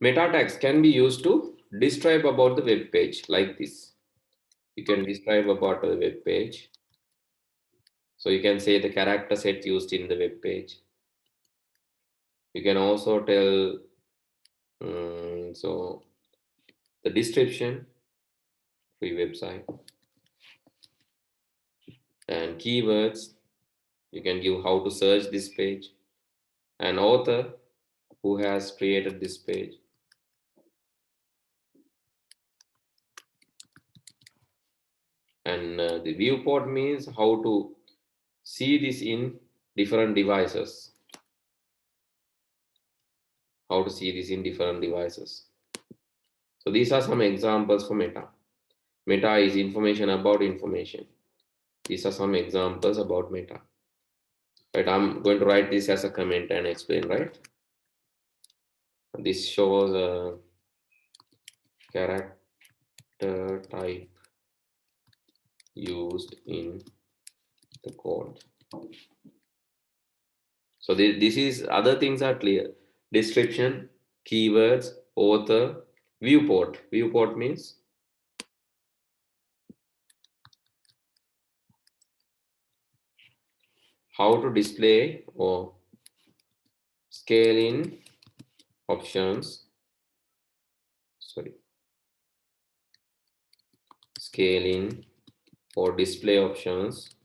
Meta tags can be used to describe about the web page like this. You can describe about the web page. So you can say the character set used in the web page. You can also tell so the description for your website and keywords. You can give how to search this page, an author who has created this page, and the viewport means how to see this in different devices. How to see this in different devices. So these are some examples for meta. Meta is information about information. These are some examples about meta. Right, I'm going to write this as a comment and explain, right? This shows a character type used in the code. So this is other things are clear. Description, keywords, author, viewport. Viewport means how to display or scale in options. Sorry, scale in or display options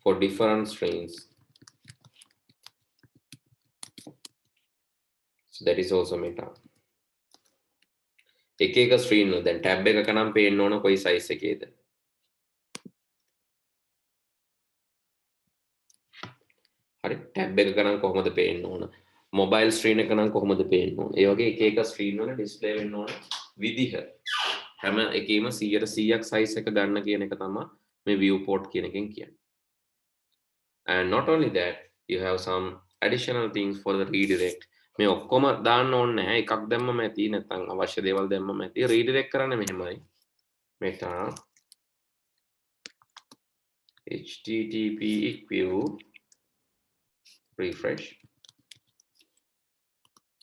for different screens. So that is also meta. එක එක screen වල දැන් tab එකක නම් පේන්න ඕන කොයි size එකේද. හරි ටැබ් එකක නම් කොහොමද පේන්න ඕන. මොබයිල් ස්ක්‍රීන් එක නම් කොහොමද පේන්න ඕන. ඒ වගේ එක එක ස්ක්‍රීන් වල ඩිස්ප්ලේ වෙන්න ඕන විදිහ. හැම එකේම 100%ක් සයිස් එක ගන්න කියන එක තමයි මේ viewport කියන එකෙන් කියන්නේ. And not only that, you have some additional things for the redirect. මේ ඔක්කොම දාන්න ඕනේ නැහැ. එකක් දැම්මම ඇති නැත්නම් අවශ්‍ය දේවල් දැම්මම ඇති. redirect කරන්න මෙහෙමයි. meta http equal refresh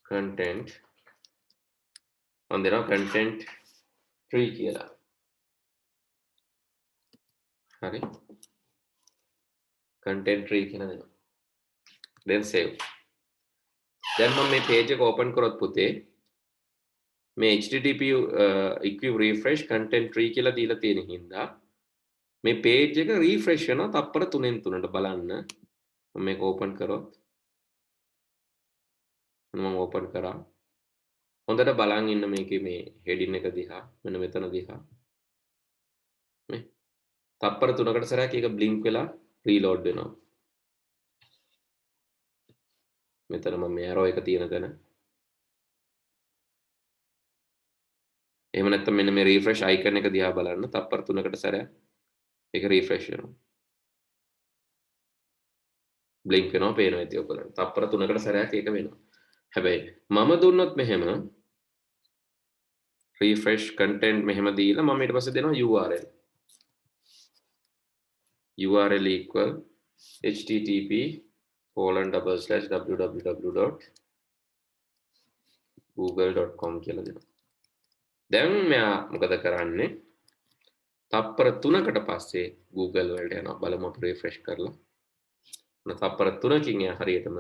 content on the content tree කියලා. හරි content tree කියලා දෙනවා. then save. දැන් මම මේ page එක open කරොත් පුතේ මේ http equal refresh content tree කියලා දීලා තියෙන හින්දා මේ page එක refresh වෙනවා තප්පර 3න් 3ට බලන්න. මම මේක open කරොත් මම open කරා. හොඳට බලන් ඉන්න මේකේ මේ heading එක දිහා මෙන්න මෙතන දිහා මේ තප්පර 3කට සැරයක් ඒක blink වෙලා reload වෙනවා. මෙතන මම මේ arrow එක තියෙන තැන. එහෙම නැත්නම් මෙන්න මේ refresh icon එක දිහා බලන්න තප්පර 3කට සැරයක් ඒක refresh වෙනවා. blink වෙනවා පේනවා ඉතින් ඔයගොල්ලන්ට. තප්පර 3කට සැරයක් ඒක වෙනවා. හැබැයි මම දුන්නොත් මෙහෙම refresh content මෙහෙම දීලා මම ඊට පස්සේ දෙනවා URL. URL equal http://www.google.com කියලා දෙනවා. දැන් මෙයා මොකද කරන්නේ? තප්පර 3කට පස්සේ Google වලට යනවා. බලමු අපි refresh කරලා. තප්පර 3කින් එයා හරියටම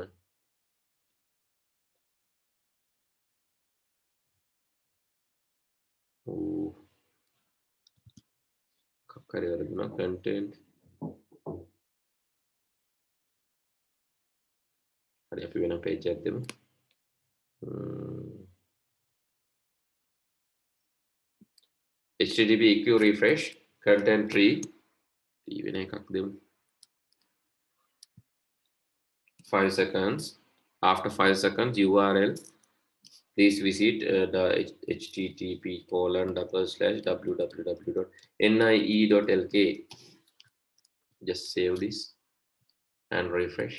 කක්කරි වරදුනා content හරි අපි වෙන page එකක් දෙමු. http equal refresh content tree වෙන එකක් දෙමු. 5 seconds. After 5 seconds, URL. Please visit the http://www.nie.lk. Just save this and refresh.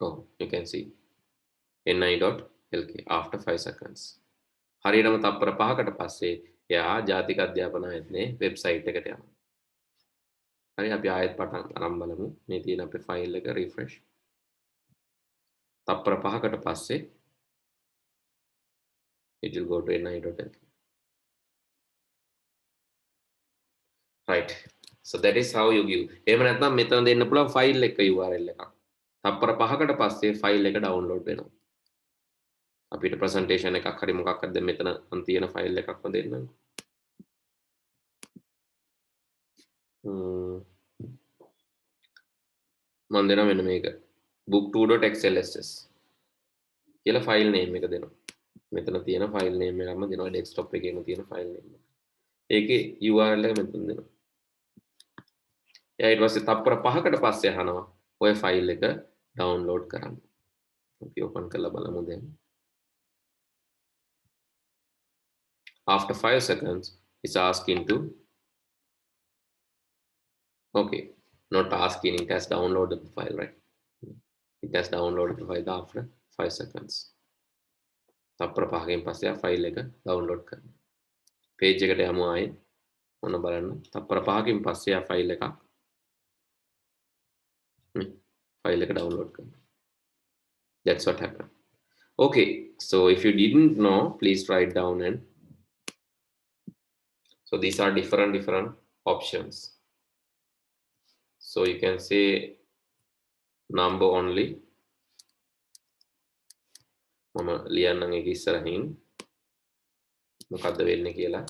Oh, you can see ni.lk after 5 seconds. හරියටම තප්පර 5කට පස්සේ එයා ජාතික අධ්‍යාපන ආයතනයේ වෙබ්සයිට් එකට යනවා. හරි අපි ආයෙත් පටන් අරන් බලමු. මේ තියෙන අපේ ෆයිල් එක රිෆ්‍රෙෂ්. තප්පර 5කට පස්සේ it will go to ni.lk. right. So that is how you give. එහෙම නැත්නම් මෙතන දෙන්න පුළුවන් ෆයිල් එක URL එකක්. තප්පර 5කට පස්සේ ෆයිල් එක ඩවුන්ලෝඩ් වෙනවා. අපිට ප්‍රසන්ටේෂන් එකක් හරි මොකක්ද මෙතන තියෙන ෆයිල් එකක්ම දෙන්නම්. මම දෙනවා මෙන්න මේක book2.xlss කියලා ෆයිල් නේම් එක දෙනවා. මෙතන තියෙන ෆයිල් නේම් එකක්ම දෙනවා ඩෙස්ක්ටොප් එකේම තියෙන ෆයිල් නේම් එක. ඒකේ URL එක මෙතන දෙනවා. ඊට පස්සේ තප්පර 5කට පස්සේ අහනවා ඔය ෆයිල් එක ඩවුන්ලෝඩ් කරන්න. අපි ඕපන් කරලා බලමු දැන්. After 5 seconds it's asking to okay, not asking, it has downloaded the file, right? It has downloaded the file after 5 seconds. තප්පර 5කින් පස්සේ ෆයිල් එක ඩවුන්ලෝඩ් කරනවා. page එකට යමු ආයේ. මොන බලන්න. තප්පර 5කින් පස්සේ ෆයිල් එකක් ෆයිල් එක ඩවුන්ලෝඩ් කරනවා. That's what happened. Okay, so if you didn't know, please write down. And so these are different options. So you can say number only. මම ලියන්නම් ඒක ඉස්සරහින් මොකද්ද වෙන්නේ කියලා.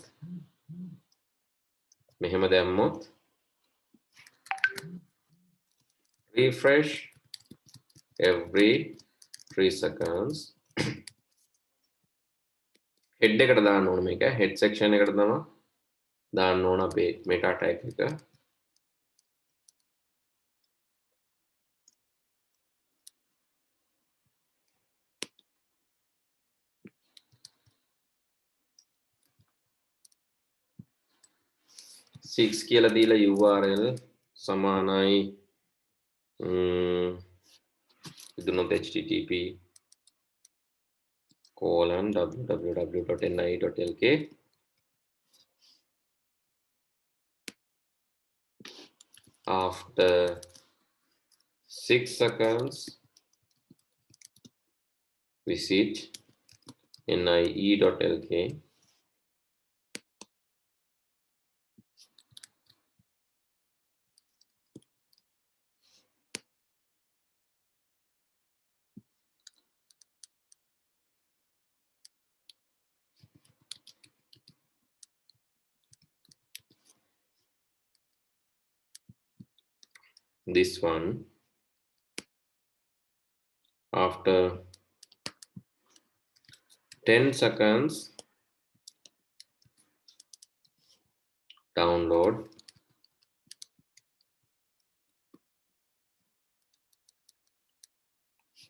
මෙහෙම දැම්මොත් refresh every 3 seconds. head එකට දාන්න ඕන මේක. head section එකට තමයි දාන්න ඕන අපේ meta tag එක. six කියලා දීලා URL සමානයි දුන්නොත් http www.ni.lk after 6 seconds visit nie.lk this one after 10 seconds download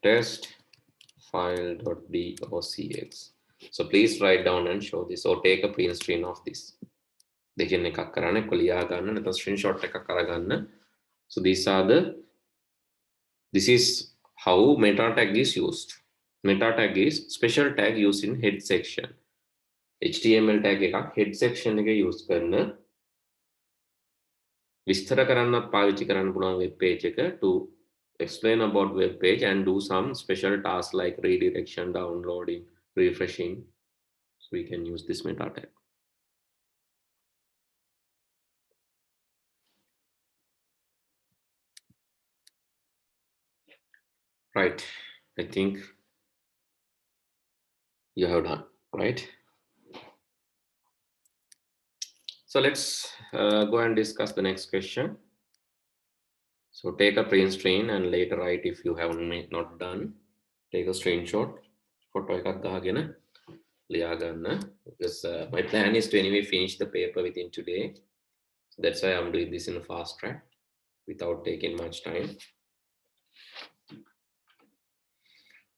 test file.docx. So please write down and show this or take a print screen of this. දෙකෙන් එකක් කරන්න එක්ක ලියා ගන්න නැත්නම් screenshot එකක් අරගන්න. So this is how meta tag is used. Meta tag is special tag used in head section. HTML tag එකක් head section එකේ use කරන විස්තර කරන්නත් පාවිච්චි කරන්න පුළුවන් web page එක to explain about web page and do some special tasks like redirection, downloading, refreshing. So we can use this meta tag. Right, I think you have done, right? So let's go and discuss the next question. So take a print screen and later write if you have not done. Take a screenshot, photo එකක් ගහගෙන ලියා ගන්න. Because my plan is to anyway finish the paper within today. So that's why I'm doing this in a fast track without taking much time.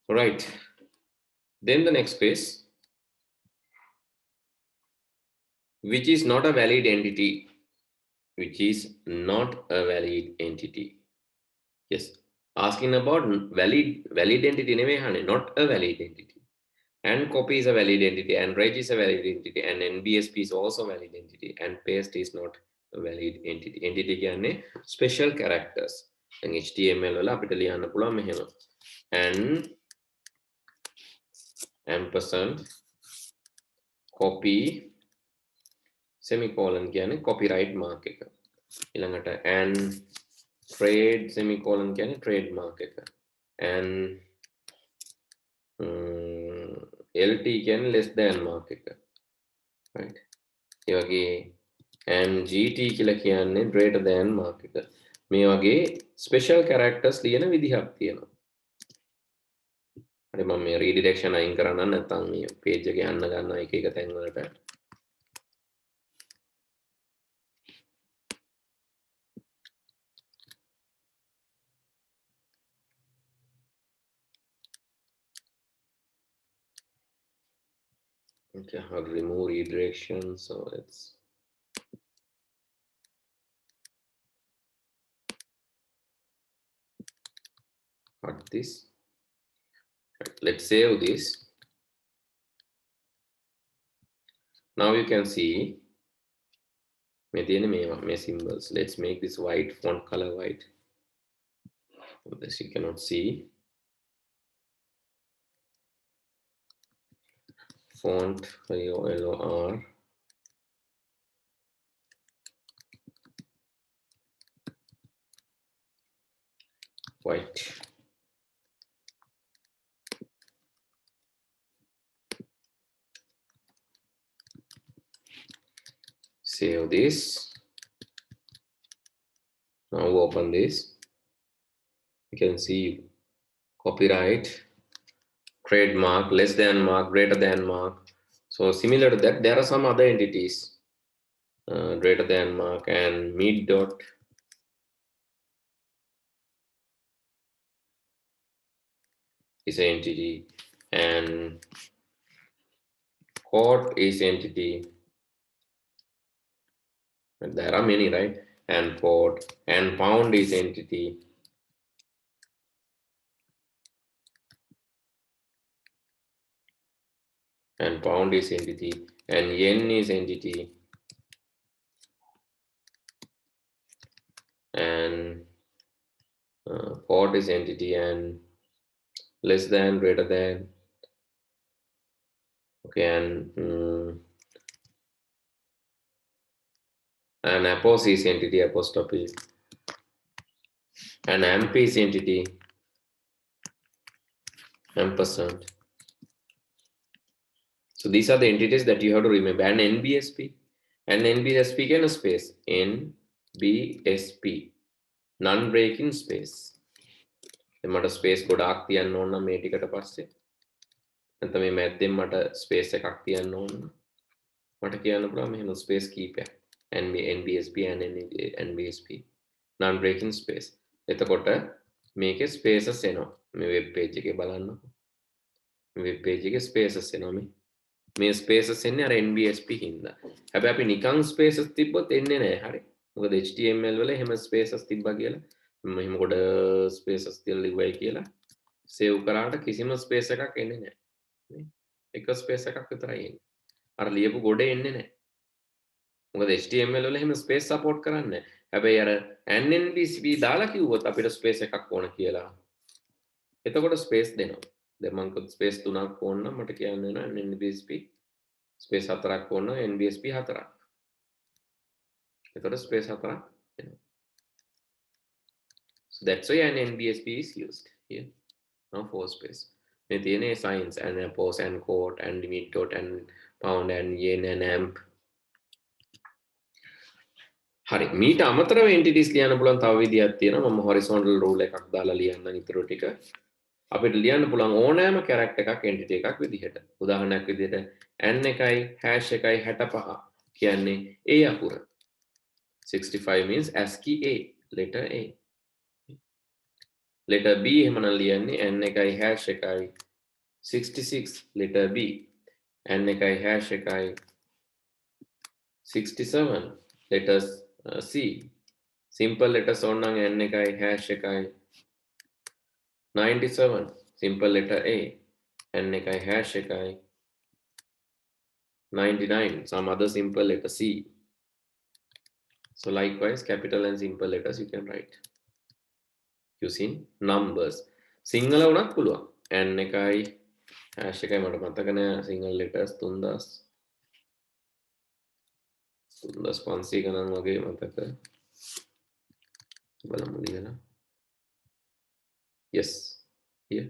All right. Then the next quiz. Which is not a valid entity? Which is not a valid entity? Yes. Asking about valid entity නෙමෙයි අහන්නේ, not a valid entity. and copy is a valid entity, and reg is a valid entity, and NBSP is also valid entity, and paste is not a valid entity. Entity කියන්නේ special characters. දැන් HTML වල අපිට ලියන්න පුළුවන් මෙහෙම. And ampersand copy semicolon කියන්නේ copyright mark එක. ඊළඟට and trade semicolon කියන්නේ trademark එක. And LT කියන්නේ less than mark එක. Right. ඒ වගේ and GT කියලා කියන්නේ greater than mark එක. මේ වගේ special characters ලියන විදිහක් තියෙනවා. හරි මම මේ redirection අයින් කරන්න නැත්නම් මේ page එක යන්න ගන්නවා එක එක තැන් වලට. Okay, how to remove redirection, so let's cut this. Right, let's save this. Now you can see මේ symbols. Let's make this white, font color white. This you cannot see. Font LOR. White. Save this. Now open this. You can see copyright, trademark, less than mark, greater than mark. So similar to that, there are some other entities, greater than mark and mid dot is an entity, and quote is entity. And there are many, right? And quote and pound is entity. And pound is entity, and yen is entity, and quote is entity, and less than, greater than. Okay, and apos is entity, apostrophe, and amp is entity, ampersand. So these are the entities that you have to remember. And NBSP, and NBSP can space, NBSP, non-breaking space. මට space ගොඩාක් තියන්න ඕන මේ ටිකට පස්සේ. නැත්නම් මේ මැද්දෙන් මට ස්පේස් එකක් තියන්න ඕන. මට කියන්න පුළුවන් මෙහෙම ස්පේස් කීපයක්. NBSP and NBSP, non-breaking space. එතකොට මේකේ ස්පේසස් එනවා. මේ වෙබ් පේජ් එකේ බලන්න. මේ වෙබ් පේජ් එකේ ස්පේසස් එනවා මේ. මේ ස්පේසස් එන්නේ අර NBSP හින්දා. හැබැයි අපි නිකන් ස්පේසස් තිබ්බොත් එන්නේ නැහැ. හරි. මොකද HTML වල එහෙම ස්පේසස් තිබ්බා කියලා මෙහෙම කොට ස්පේසස් තියලා ඉවයි කියලා සේව් කරාට කිසිම ස්පේස් එකක් එන්නේ නැහැ. මේ එක ස්පේස් එකක් විතරයි එන්නේ. අර ලියපු ගොඩේ එන්නේ නැහැ. මොකද HTML වල එහෙම ස්පේස් සපෝට් කරන්නේ නැහැ. හැබැයි අර NNBSP දාලා කිව්වොත් අපිට ස්පේස් එකක් ඕන කියලා. එතකොට ස්පේස් දෙනවා. දැන් මම ස්පේස් 3ක් ඕන නම් මට කියන්න වෙනවා NNBSP ස්පේස් 4ක් ඕන නම් NBSP 4ක්. එතකොට ස්පේස් 4ක් එනවා. So that's why an NBSP is used here. Now for space. මේ තියෙන signs and apos and quote and mid dot and pound and yen and amp. හරි මීට අමතරව entities ලියන්න පුළුවන් තව විදියක් තියෙනවා. මම horizontal rule එකක් දාලා ලියන්න ඊටු ටික. අපිට ලියන්න පුළුවන් ඕනෑම character එකක් entity එකක් විදිහට. උදාහරණයක් විදිහට n එකයි hash එකයි 65 කියන්නේ a අකුර. 65 means ASCII A, letter A. Letter B එහෙමනම් ලියන්නේ n එකයි hash එකයි 66 letter B. n එකයි hash එකයි 67 letters C. Simple letters ඕනනම් n එකයි hash එකයි 97 simple letter A. n එකයි hash එකයි 99 some other simple letter C. So likewise capital and simple letters you can write using numbers. Sinhala වුණත් පුළුවන්. n එකයි hash එකයි මට මතක නෑ single letters 3500 ගණන් වගේ මතක බලමු ලියලා. Yes here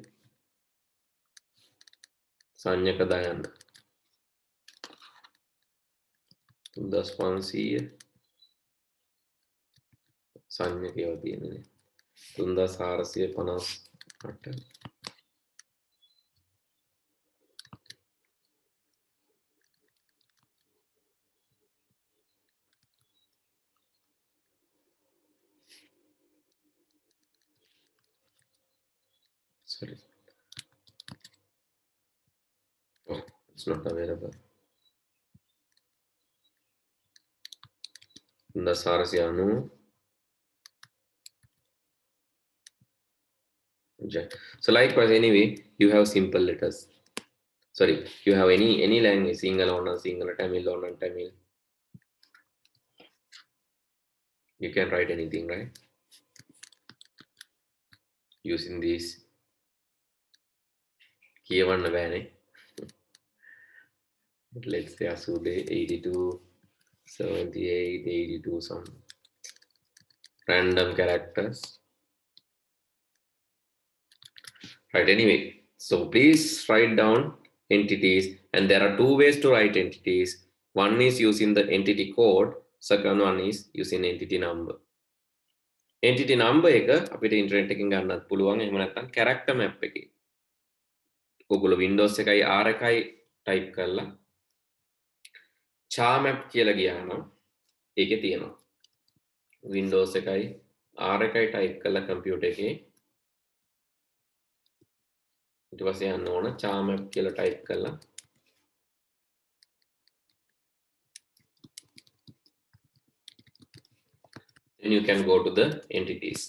සංඥක දායන්න 3500 සංඥක ඒවා තියෙනනේ 3458 sorry oh it's not available 3490 so likewise anyway you have simple letters sorry you have any language single or single Tamil or non Tamil you can write anything right using these කියවන්න බෑනේ let's say Asude 82 78 82 some random characters right anyway so please write down entities and there are two ways to write entities one is using the entity code second one is using entity number entity number එක අපිට internet එකකින් ගන්නත් පුළුවන් එහෙම නැත්නම් character map එකේ ඔයගොල්ලෝ Windows එකයි R එකයි type කරලා char map කියලා ගියාම ඒකේ තියෙනවා Windows එකයි R එකයි type කරලා computer එකේ ඊට පස්සේ යන්න ඕන char map කියලා type කරලා then you can go to the entities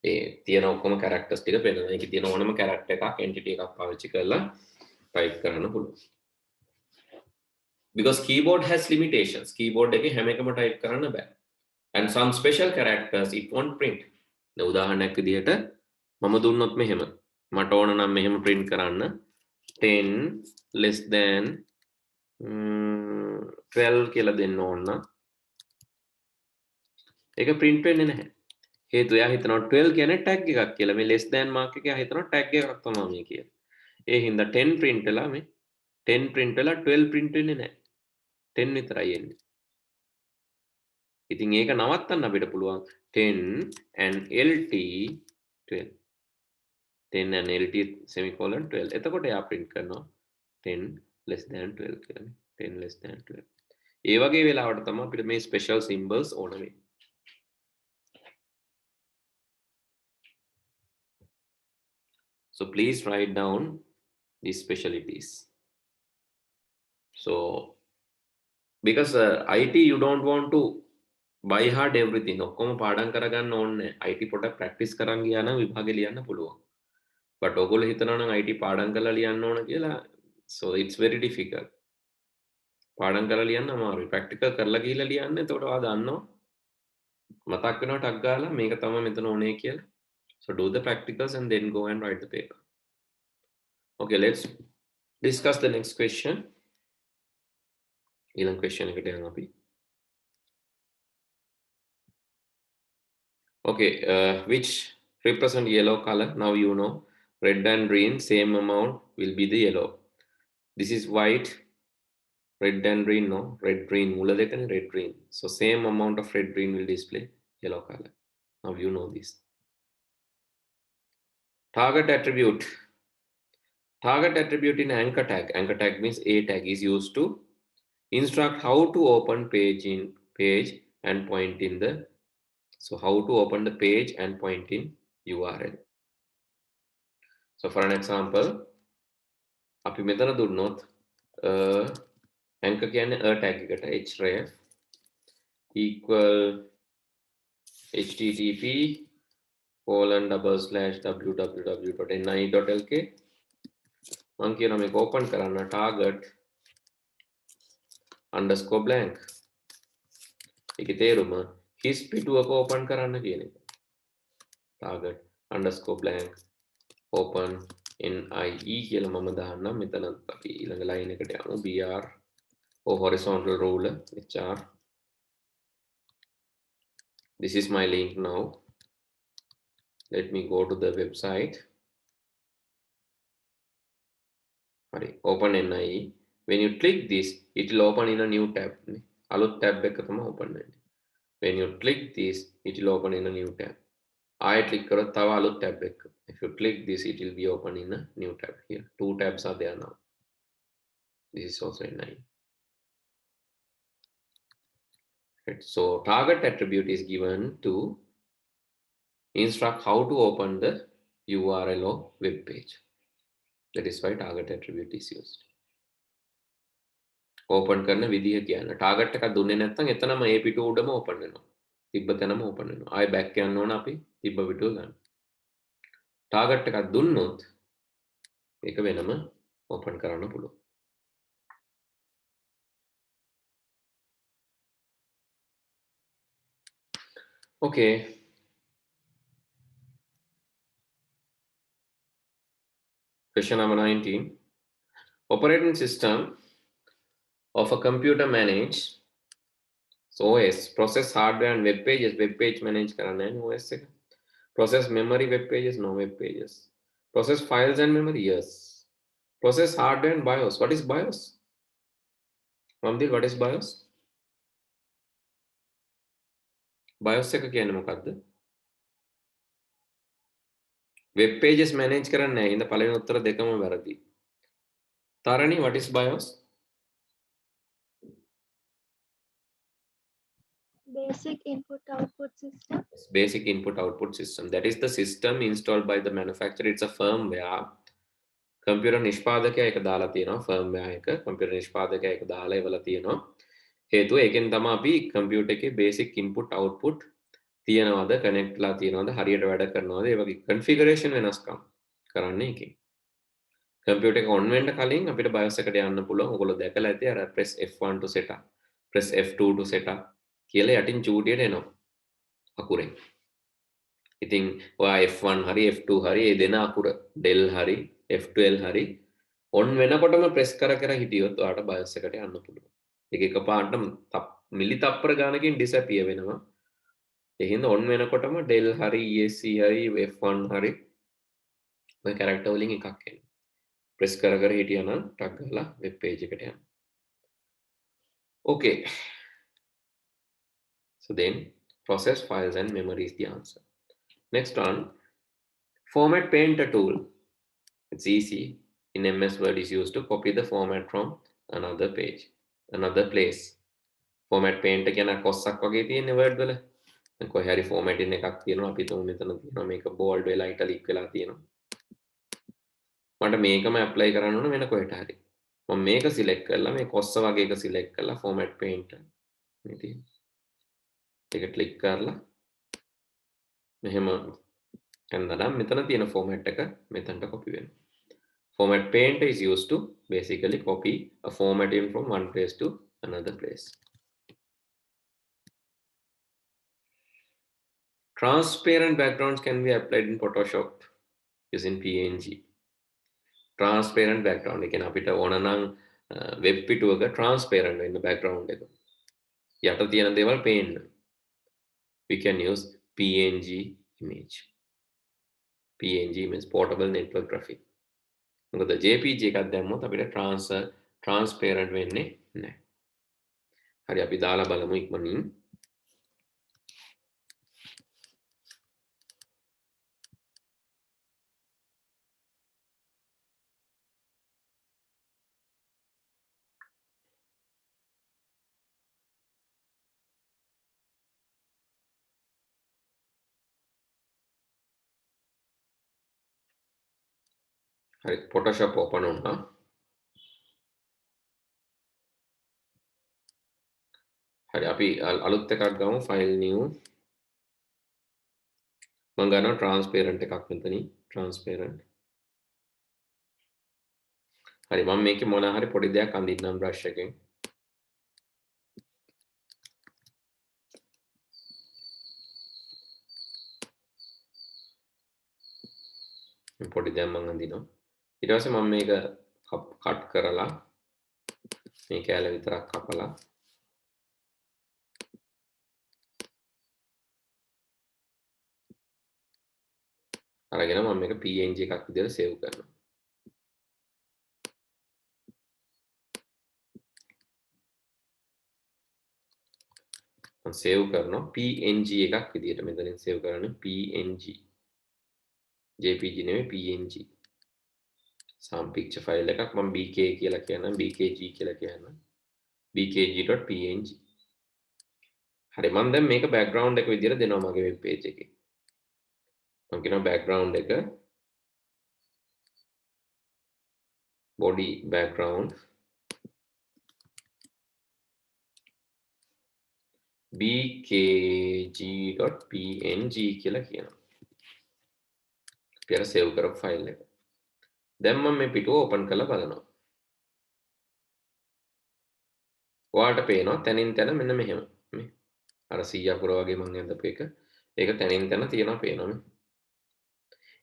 ඒ තියෙන ඔක්කොම characters ටික පෙන්නනවා ඒකේ තියෙන ඕනම character එකක් entity එකක් පාවිච්චි කරලා type කරන්න පුළුවන් because keyboard has limitations keyboard එකේ හැම එකම type කරන්න බෑ and some special characters it won't print දැන් උදාහරණයක් විදිහට මම දුන්නොත් මෙහෙම මට ඕන නම් මෙහෙම print කරන්න 10 less than 12 කියලා දෙන්න ඕන නම් ඒක print වෙන්නේ නැහැ හේතුව එයා හිතනවා 12 කියන්නේ tag එකක් කියලා මේ less than mark එක එයා හිතනවා tag එකක් තමයි මේ කියලා ඒ හින්දා 10 print වෙලා මේ 10 print වෙලා 12 print වෙන්නේ නැහැ 10 විතරයි එන්නේ ඉතින් ඒක නවත්තන්න අපිට පුළුවන් 10 and lt 12 10 and lt semicolon 12 එතකොට එයා print කරනවා 10 less than 12 කියලා 10 less than 12 ඒ වගේ වෙලාවට තමයි අපිට මේ special symbols ඕන වෙන්නේ so please write down these specialties so because IT you don't want to by heart everything ඔක්කොම පාඩම් කරගන්න ඕනේ IT පොඩක් practice කරන් ගියා නම් විභාගෙ ලියන්න පුළුවන් but ඔයගොල්ලෝ හිතනවා නම් IT පාඩම් කරලා ලියන්න ඕන කියලා so it's very difficult පාඩම් කරලා ලියන්න අමාරුයි practical කරලා ගිහිල්ලා ලියන්න එතකොට ඔයා දන්නවා මතක් වෙනවා ටක් ගාලා මේක තමයි මෙතන ඕනේ කියලා so do the practicals and then go and write the paper okay let's discuss the next question ඊළඟ question එකට යමු අපි okay which represent yellow color now you know red and green same amount will be the yellow this is white red and green no red green mula dekane red green so same amount of red green will display yellow color now you know this target attribute in anchor tag means a tag is used to instruct how to open page and point in the so how to open the page and point in URL so for an example අපි මෙතන දුන්නොත් anchor කියන්නේ a tag එකට href equal http://www.ni.lk මම කියනවා මේක open කරන්න target underscore blank. ඒකේ තේරුම his පිටුවක open කරන්න කියන එක. target underscore blank open NIE කියලා මම දාන්නම්. මෙතන අපි ඊළඟ line එකට යමු. BR or horizontal ruler HR. This is my link now. Let me go to the website. Open NIE. When you click this, it will open in a new tab. අලුත් tab එක තමයි open වෙන්නේ. When you click this, it will open in a new tab. I click කරොත් තව අලුත් tab එකක. If you click this, it will be open in a new tab here. Two tabs are there now. This is also NIE. Right. So target attribute is given to instruct how to open the URL or web page. That is why target attribute is used. Open කරන විදිහ කියන්න. target එකක් දුන්නේ නැත්නම් එතනම ඒ පිටුව උඩම open වෙනවා. තිබ්බ තැනම open වෙනවා. ආයෙ back යන්න ඕන අපි තිබ්බ පිටුව ගන්න. target එකක් දුන්නොත් ඒක වෙනම open කරන්න පුළුවන්. Okay. Question number 19. Operating system of a computer manage OS process hardware and web page manage කරන්න ඕනේ OS එක. Process memory web pages, no web pages. Process files and memory, yes. Process hardware and BIOS. What is BIOS? Mamdil, what is BIOS? BIOS එක කියන්නේ මොකක්ද? web pages manage කරන්නේ නැහැ. ඉතින් පළවෙනි උත්තර දෙකම වැරදි. Tarani, what is BIOS? Basic input output system. Basic input output system. That is the system installed by the manufacturer. It's a firmware. Computer නිෂ්පාදකයා එක දාලා තියෙනවා firmware එක. Computer නිෂ්පාදකයා එක දාලා ඒවල තියෙනවා. හේතුව ඒකෙන් තමයි අපි computer එකේ basic input output තියනවාද connect ලා තියනවාද හරියට වැඩ කරනවාද ඒ වගේ configuration වෙනස්කම් කරන්න එකේ. computer එක on වෙන්න කලින් අපිට BIOS එකට යන්න පුළුවන්. ඔයගොල්ලෝ දැකලා ඇති අර press F1 to set up, press F2 to set up කියලා යටින් චූටියට එනවා අකුරෙන්. ඉතින් ඔයා F1 හරි F2 හරි ඒ දෙන අකුර del හරි F12 හරි on වෙනකොටම press කර කර හිටියොත් ඔයාට BIOS එකට යන්න පුළුවන්. ඒක එකපාරටම මිලි තප්පර ගානකින් disappear වෙනවා. ඒ හින්දා on වෙනකොටම del හරි ESC හරි F1 හරි ඔය character වලින් එකක් එනවා. press කර කර හිටියනම් ටක් ගාලා web page එකට යනවා. Okay. So then process files and memory is the answer. Next one, format painter tool. It's easy. In MS Word is used to copy the format from another page, another place. Format painter කියන කොස්සක් වගේ තියෙන Word වල. දැන් කොහේ හරි formatting එකක් තියෙනවා අපි තුමු මෙතන තියෙනවා මේක bold වෙලා italic වෙලා තියෙනවා. මට මේකම apply කරන්න ඕන වෙන කොහෙට හරි. මම මේක select කරලා මේ කොස්ස වගේ එක select කරලා format painter මේ තියෙනවා. ඒක click කරලා මෙහෙම එන්දනම් මෙතන තියෙන format එක මෙතනට copy වෙනවා. Format painter is used to basically copy a format in from one place to another place. Transparent backgrounds can be applied in Photoshop using PNG. Transparent background එක අපිට ඕන නම් web පිටුවක transparent වෙන්න background එක. යට තියෙන දේවල් පේන්න. We can use PNG image. PNG means portable network graphic. මොකද JPG එකක් දැම්මොත් අපිට transparent වෙන්නේ නැහැ. හරි අපි දාලා බලමු ඉක්මනින්. හරි Photoshop open වුණා. හරි අපි අලුත් එකක් ගමු file new. මම ගන්නවා transparent එකක් මෙතනින් transparent. හරි මම මේකේ මොන හරි පොඩි දෙයක් අඳින්නම් බ්‍රෂ් එකෙන්. පොඩි දෙයක් මම අඳිනවා. ඊට පස්සේ මම මේක කට් කරලා මේ කැල විතරක් කපලා අරගෙන මම මේක PNG එකක් විදිහට සේව් කරනවා. මම සේව් කරනවා PNG එකක් විදිහට. මෙතනින් සේව් කරන්නේ PNG. JPG නෙමෙයි PNG. some picture file එකක් මම BK කියලා කියනවා BKG කියලා කියනවා. bkg.png. හරි මම දැන් මේක background එක විදිහට දෙනවා මගේ web page එකේ. මම කියනවා background එක body background bkg.png කියලා කියනවා. අපි අර save කරපු file එක. දැන් මම මේ පිටුව open කරලා බලනවා. ඔයාලට පේනවා තනින් තන මෙන්න මෙහෙම. මේ අර 100 අකුර වගේ මම හදපු එක. ඒක තනින් තන තියෙනවා පේනවා නේ.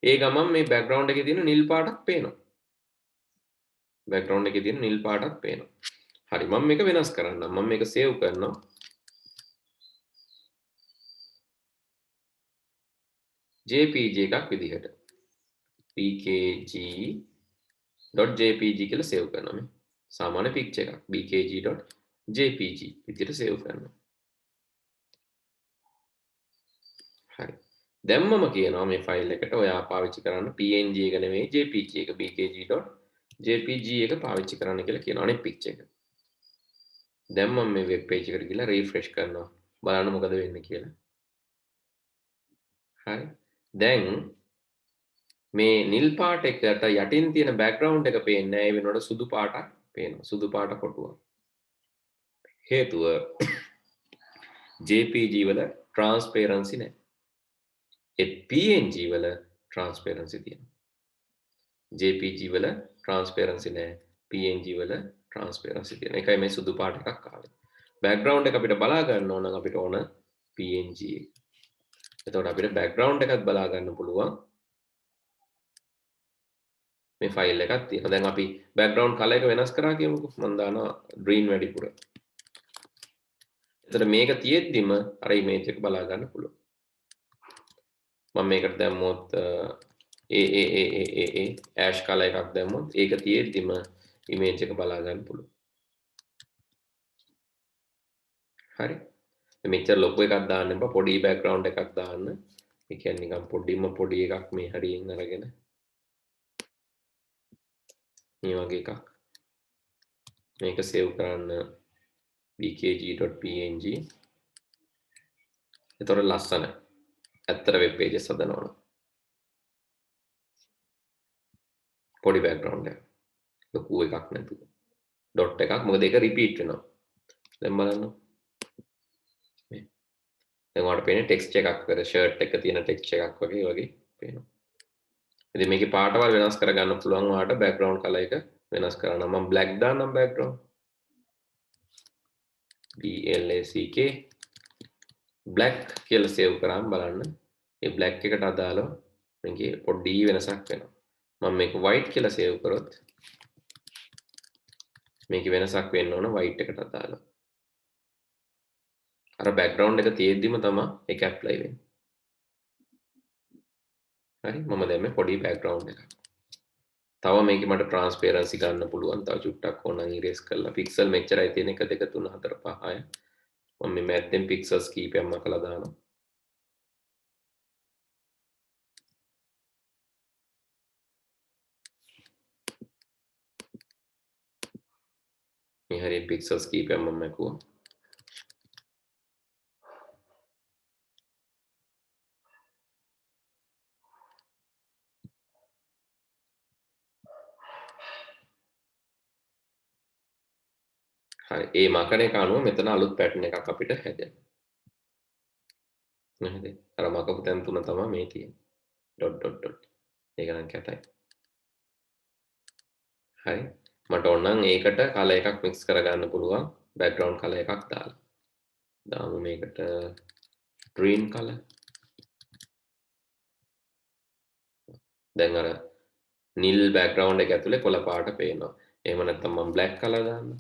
ඒ ගමන් මේ background එකේ තියෙන නිල් පාටක් පේනවා. background එකේ තියෙන නිල් පාටක් පේනවා. හරි මම මේක වෙනස් කරන්නම්. මම මේක save කරනවා. JPG එකක් විදිහට. bkg.jpg කියලා save කරනවා මේ. සාමාන්‍ය picture එකක්. bkg.jpg විදිහට save කරනවා. හරි. දැන් මම කියනවා මේ ෆයිල් එකට ඔයා පාවිච්චි කරන්න PNG එක නෙමෙයි JPG එක bkg.jpg එක පාවිච්චි කරන්න කියලා කියනවා අනේ picture එක. දැන් මම මේ වෙබ් පේජ් එකට ගිහලා රිෆ්‍රෙෂ් කරනවා. බලන්න මොකද වෙන්නේ කියලා. හරි. දැන් මේ නිල් පාට එකට යටින් තියෙන බෑග්ග්‍රවුන්ඩ් එක පේන්නේ නැහැ. ඒ වෙනකොට සුදු පාටක් පේනවා. සුදු පාට කොටුවක්. හේතුව JPG වල ට්‍රාන්ස්පරන්සි නැහැ. ඒ PNG වල ට්‍රාන්ස්පරන්සි තියෙනවා. JPG වල ට්‍රාන්ස්පරන්සි නැහැ. PNG වල ට්‍රාන්ස්පරන්සි තියෙනවා. ඒකයි මේ සුදු පාට එකක් ආවේ. බෑග්ග්‍රවුන්ඩ් එක අපිට බලා ගන්න ඕන නම් අපිට ඕන PNG එක. එතකොට අපිට බෑග්ග්‍රවුන්ඩ් එකත් බලා ගන්න පුළුවන්. මේ ෆයිල් එකක් තියෙනවා. දැන් අපි බෑග්ග්‍රවුන්ඩ් කලර් එක වෙනස් කරා කියමුකෝ. මම දානවා ග්‍රීන් වැඩිපුර. එතකොට මේක තියෙද්දිම අර ඉමේජ් එක බලා ගන්න පුළුවන්. මම මේකට දැම්මොත් ඇෂ් කලර් එකක් දැම්මොත් ඒක තියෙද්දිම ඉමේජ් එක බලා ගන්න පුළුවන්. හරි. මෙච්චර ලොකු එකක් දාන්න එපා. පොඩි බෑග්ග්‍රවුන්ඩ් එකක් දාන්න. ඒ කියන්නේ නිකන් පොඩිම පොඩි එකක් මේ හරියෙන් අරගෙන මේ වගේ එකක් මේක සේව් කරන්න bkg.png. එතකොට ලස්සන ඇත්තට වෙබ් පේජස් හදනවා. පොඩි බෑග්ග්‍රවුන්ඩ් එක ලොකු එකක් නැතුව ඩොට් එකක් මොකද ඒක රිපීට් වෙනවා. දැන් බලන්න මේ දැන් ඔයාලට පේන්නේ ටෙක්ස්ට් එකක් වගේ ෂර්ට් එක තියෙන ටෙක්ස්ට් එකක් වගේ පේනවා. ඉතින් මේකේ පාටවල් වෙනස් කරගන්න පුළුවන් ඔයාලට බෑග්ග්‍රවුන්ඩ් කලර් එක වෙනස් කරන්න. මම බ්ලැක් දාන්නම් බෑග්ග්‍රවුන්ඩ් BLACK බ්ලැක් කියලා සේව් කරාම බලන්න ඒ බ්ලැක් එකට අදාළව මේකේ පොඩි වෙනසක් වෙනවා. මම මේක white කියලා සේව් කරොත් මේකේ වෙනසක් වෙන්න ඕන white එකට අදාළව. අර බෑග්ග්‍රවුන්ඩ් එක තියෙද්දිම තමයි ඒක ඇප්ලයි වෙන්නේ. හරි මම දැන් මේ පොඩි බෑග්ග්‍රවුන්ඩ් එකක්. තව මේකේ මට ට්‍රාන්ස්පරන්සි ගන්න පුළුවන්. තව චුට්ටක් ඕනනම් ඉරේස් කරලා පික්සල් මෙච්චරයි තියෙන 1 2 3 4 5 6. මම මේ මැද්දෙන් පික්සල්ස් කීපයක් මකලා දානවා. මේ හරිය පික්සල්ස් කීපයක් මම මැකුවා. හරි ඒ මකන එක අනුව මෙතන අලුත් පැටර්න් එකක් අපිට හැදෙනවා. නේද? අර මකපු තැන් තුන තමයි මේ තියෙන්නේ. Dot dot dot. ඒක නම් කැතයි. හරි. මට ඕනනම් ඒකට කලර් එකක් මික්ස් කරගන්න පුළුවන් බෑග්ග්‍රවුන්ඩ් කලර් එකක් දාලා. දාමු මේකට green color. දැන් අර නිල් බෑග්ග්‍රවුන්ඩ් එක ඇතුලේ කොළ පාට පේනවා. එහෙම නැත්නම් මම black color දාන්නම්.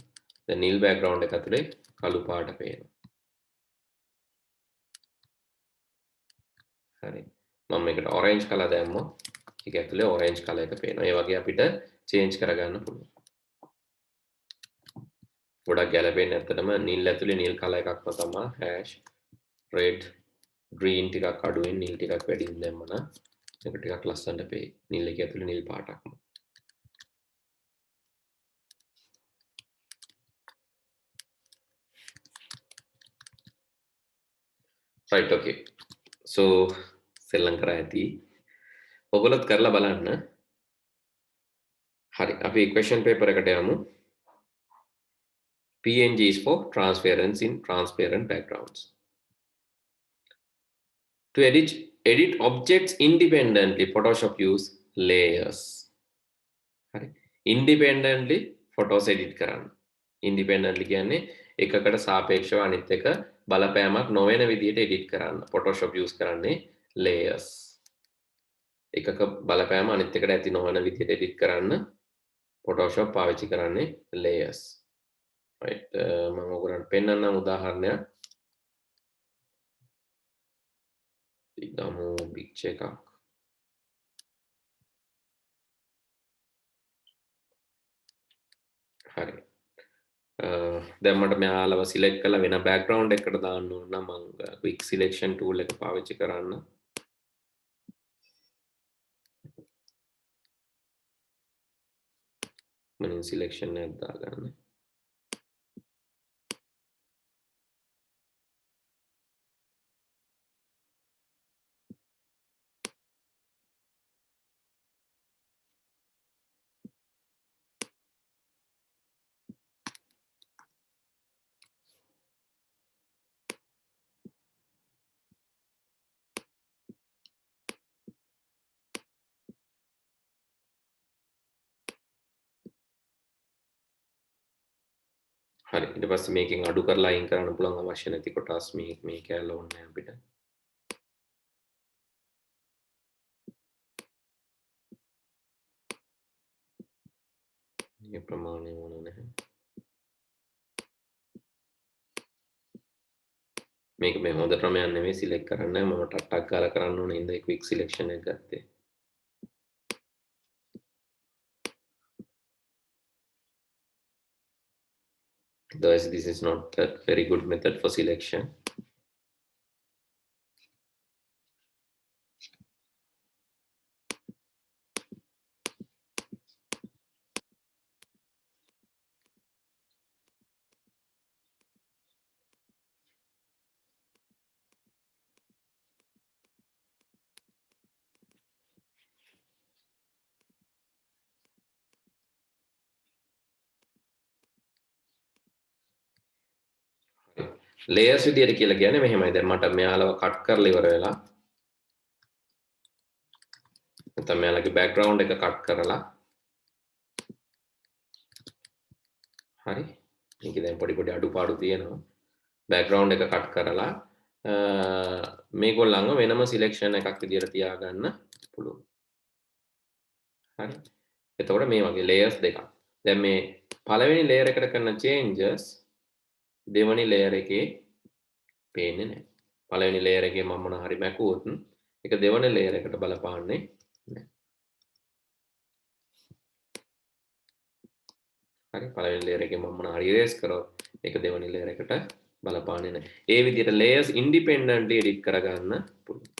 දැන් නිල් බෑග්ග්‍රවුන්ඩ් එක ඇතුලේ කළු පාට පේනවා. හරි. මම මේකට orange color දැම්මොත් ඒක ඇතුලේ orange color එක පේනවා. ඒ වගේ අපිට change කරගන්න පුළුවන්. ගොඩක් ගැලපෙන්නේ ඇත්තටම නිල් ඇතුලේ නිල් color එකක්ම තමයි hash red green ටිකක් අඩුවෙන් නිල් ටිකක් වැඩියෙන් දැම්මම ඒක ටිකක් ලස්සනට පේයි. නිල් එක ඇතුලේ නිල් පාටක්ම. right okay. so සෙල්ලම් කරා ඇති. ඔයගොල්ලොත් කරලා බලන්න. හරි. අපි question paper එකට යමු. PNG is for transparency in transparent backgrounds. To edit objects independently, Photoshop use layers. හරි. Independently photos edit කරන්න. Independently කියන්නේ එකකට සාපේක්ෂව අනිත් එක බලපෑමක් නොවන විදිහට edit කරන්න. Photoshop use කරන්නේ layers. එකක බලපෑම අනිත් එකට ඇති නොවන විදිහට edit කරන්න Photoshop පාවිච්චි කරන්නේ layers. right. මම ඔයගොල්ලන්ට පෙන්නන්නම් උදාහරණයක්. ඉදමු picture එකක්. හරි. දැන් මට මෙයාලව සිලෙක්ට් කරලා වෙන බෑග්ග්‍රවුන්ඩ් එකකට දාන්න ඕන නම් මම quick selection tool එක පාවිච්චි කරන්න. මම selection එක දාගන්න. හරි. ඊට පස්සේ මේකෙන් අඩු කරලා අයින් කරන්න පුළුවන් අවශ්‍ය නැති කොටස් මේ කැලේ ඕනේ අපිට. මේ ප්‍රමාණය ඕන නැහැ. මේක මේ හොඳ ක්‍රමයක් නෙමෙයි සිලෙක්ට් කරන්න. මම ටක් ගාලා කරන්න ඕනේ ඉඳලා quick selection එක ගත්තේ. Otherwise, this is not a very good method for selection. layers විදියට කියලා කියන්නේ මෙහෙමයි. දැන් මට මෙයාලව කට් කරලා ඉවර වෙලා නැත්නම් මෙයාලගේ බෑග්ග්‍රවුන්ඩ් එක කට් කරලා හරි. මේකේ දැන් පොඩි අඩුපාඩු තියෙනවා. බෑග්ග්‍රවුන්ඩ් එක කට් කරලා මේගොල්ලන්ව වෙනම සිලෙක්ෂන් එකක් විදියට තියාගන්න පුළුවන්. හරි. එතකොට මේ වගේ layers දෙකක්. දැන් මේ පළවෙනි layer එකට කරන changes දෙවෙනි layer එකේ පේන්නේ නැහැ. පළවෙනි layer එකේ මම මොන හරි මැකුවොත් ඒක දෙවෙනි layer එකට බලපාන්නේ නැහැ. හරි. පළවෙනි layer එකේ මම මොන හරි erase කරොත් ඒක දෙවෙනි layer එකට බලපාන්නේ නැහැ. ඒ විදිහට layers independently edit කරගන්න පුළුවන්.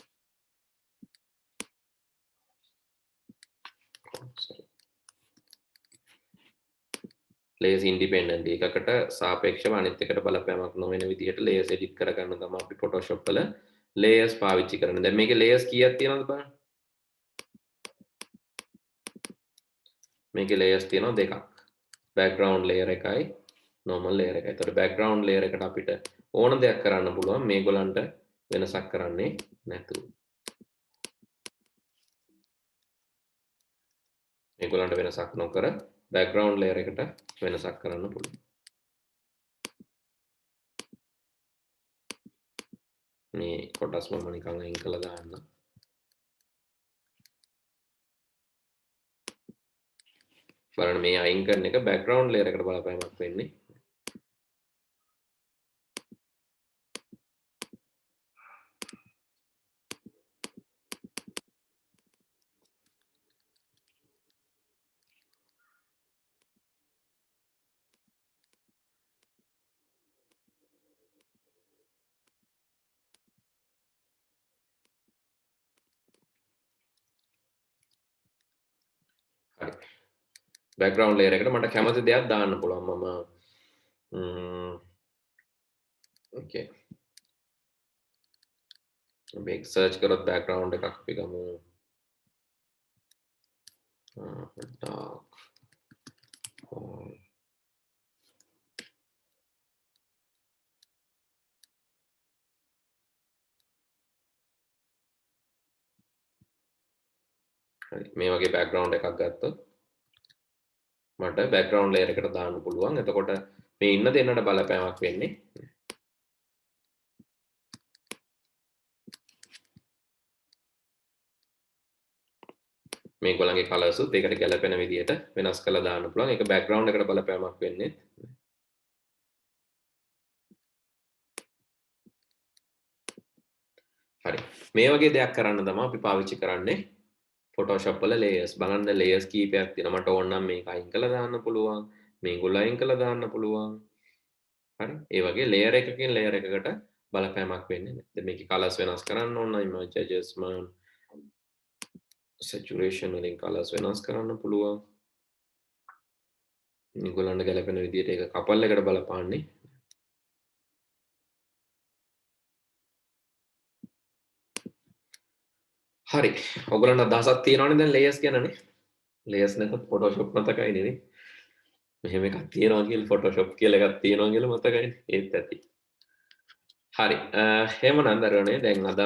layers independently එකකට සාපේක්ෂව අනිත් එකට බලපෑමක් නොවන විදිහට layers edit කරගන්න තමයි අපි Photoshop වල layers පාවිච්චි කරන්නේ. දැන් මේකේ layers කීයක් තියෙනවද බලන්න. මේකේ layers තියෙනවා දෙකක්. background layer එකයි normal layer එකයි. ඒතකොට background layer එකට අපිට ඕන දෙයක් කරන්න පුළුවන් මේගොල්ලන්ට වෙනසක් කරන්නේ නැතුව. මේගොල්ලන්ට වෙනසක් නොකර background layer එකට වෙනසක් කරන්න පුළුවන්. මේ කොටස් මම නිකන් අයින් කළා දාන්න. බලන්න මේ අයින් කරන එක background layer එකට බලපෑමක් වෙන්නේ. හරි. background layer එකට මට කැමති දෙයක් දාන්න පුළුවන් මම okay මේක search කරොත් background එකක් අපි ගමු dark හරි මේ වගේ background එකක් ගත්තොත් මට background layer එකට දාන්න පුළුවන්. එතකොට මේ ඉන්න දෙන්නට බලපෑමක් වෙන්නේ මේගොල්ලන්ගේ කලර්ස් උත් ඒකට ගැලපෙන විදිහට වෙනස් කරලා දාන්න පුළුවන්. ඒක background එකට බලපෑමක් වෙන්නේ. හරි. මේ වගේ දෙයක් කරන්න තමයි අපි පාවිච්චි කරන්නේ Photoshop වල layers. බලන්න layers කීපයක් තියෙනවා. මට ඕන නම් මේක අයින් කරලා දාන්න පුළුවන්. මේගොල්ලෝ අයින් කරලා දාන්න පුළුවන්. හරි. ඒ වගේ layer එකකින් layer එකකට බලපෑමක් වෙන්නේ නැහැ. දැන් මේකේ colors වෙනස් කරන්න ඕන නම් image adjustment saturation වලින් colors වෙනස් කරන්න පුළුවන්. මේගොල්ලන්ට ගැලපෙන විදිහට ඒක couple එකට බලපාන්නේ. හරි. ඔයගොල්ලන්ට අදහසක් තියෙනවනේ දැන් layers ගැනනේ. layers නැත්නම් Photoshop මතකයිනේ නේ. මෙහෙම එකක් තියෙනවා කියලා Photoshop කියලා එකක් තියෙනවා කියලා මතකයිනේ. ඒත් ඇති. හරි. එහෙමනම් දරුවනේ දැන් අද